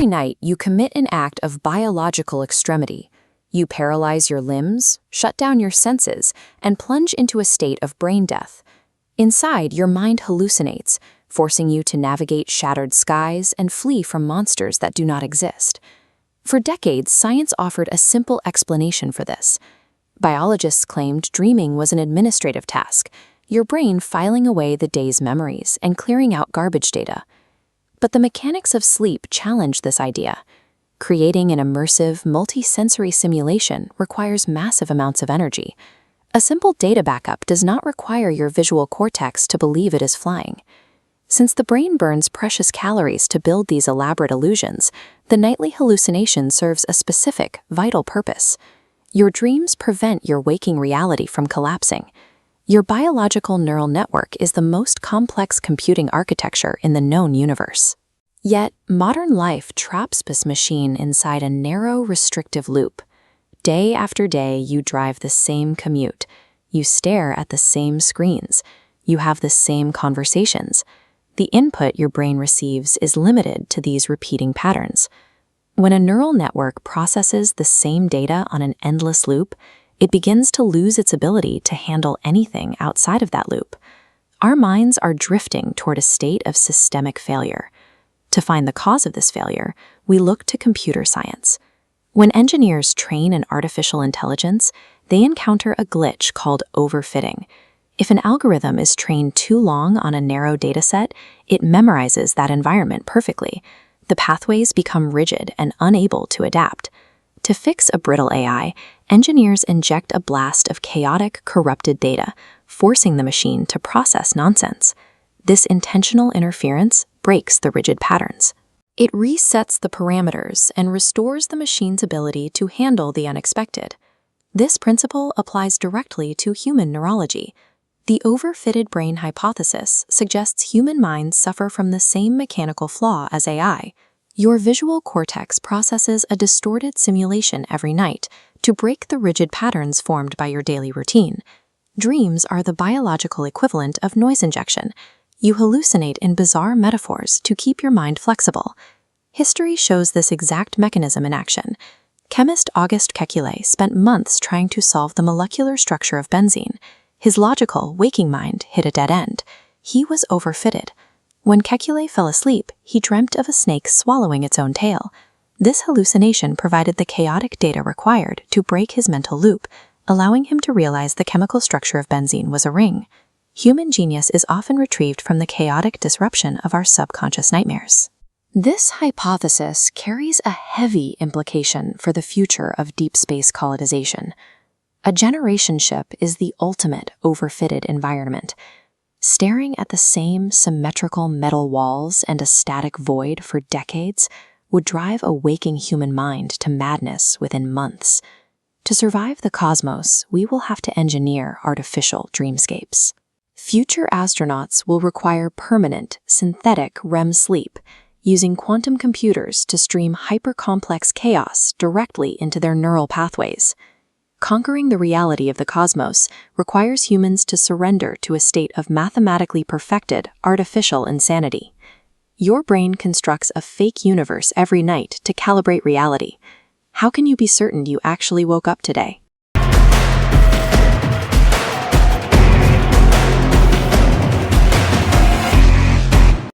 Every night, you commit an act of biological extremity. You paralyze your limbs, shut down your senses, and plunge into a state of brain death. Inside, your mind hallucinates, forcing you to navigate shattered skies and flee from monsters that do not exist. For decades, science offered a simple explanation for this. Biologists claimed dreaming was an administrative task, your brain filing away the day's memories and clearing out garbage data. But the mechanics of sleep challenge this idea. Creating an immersive, multi-sensory simulation requires massive amounts of energy. A simple data backup does not require your visual cortex to believe it is flying. Since the brain burns precious calories to build these elaborate illusions, the nightly hallucination serves a specific, vital purpose. Your dreams prevent your waking reality from collapsing. Your biological neural network is the most complex computing architecture in the known universe. Yet, modern life traps this machine inside a narrow, restrictive loop. Day after day, you drive the same commute. You stare at the same screens. You have the same conversations. The input your brain receives is limited to these repeating patterns. When a neural network processes the same data on an endless loop, it begins to lose its ability to handle anything outside of that loop. Our minds are drifting toward a state of systemic failure. To find the cause of this failure, we look to computer science. When engineers train an artificial intelligence, they encounter a glitch called overfitting. If an algorithm is trained too long on a narrow dataset, it memorizes that environment perfectly. The pathways become rigid and unable to adapt. To fix a brittle AI, engineers inject a blast of chaotic, corrupted data, forcing the machine to process nonsense. This intentional interference breaks the rigid patterns. It resets the parameters and restores the machine's ability to handle the unexpected. This principle applies directly to human neurology. The overfitted brain hypothesis suggests human minds suffer from the same mechanical flaw as AI. Your visual cortex processes a distorted simulation every night to break the rigid patterns formed by your daily routine. Dreams are the biological equivalent of noise injection. You hallucinate in bizarre metaphors to keep your mind flexible. History shows this exact mechanism in action. Chemist Auguste Kekulé spent months trying to solve the molecular structure of benzene. His logical, waking mind hit a dead end. He was overfitted. When Kekulé fell asleep, he dreamt of a snake swallowing its own tail. This hallucination provided the chaotic data required to break his mental loop, allowing him to realize the chemical structure of benzene was a ring. Human genius is often retrieved from the chaotic disruption of our subconscious nightmares. This hypothesis carries a heavy implication for the future of deep space colonization. A generation ship is the ultimate overfitted environment. Staring at the same symmetrical metal walls and a static void for decades would drive a waking human mind to madness within months. To survive the cosmos, we will have to engineer artificial dreamscapes. Future astronauts will require permanent, synthetic REM sleep, using quantum computers to stream hyper-complex chaos directly into their neural pathways. Conquering the reality of the cosmos requires humans to surrender to a state of mathematically perfected, artificial insanity. Your brain constructs a fake universe every night to calibrate reality. How can you be certain you actually woke up today?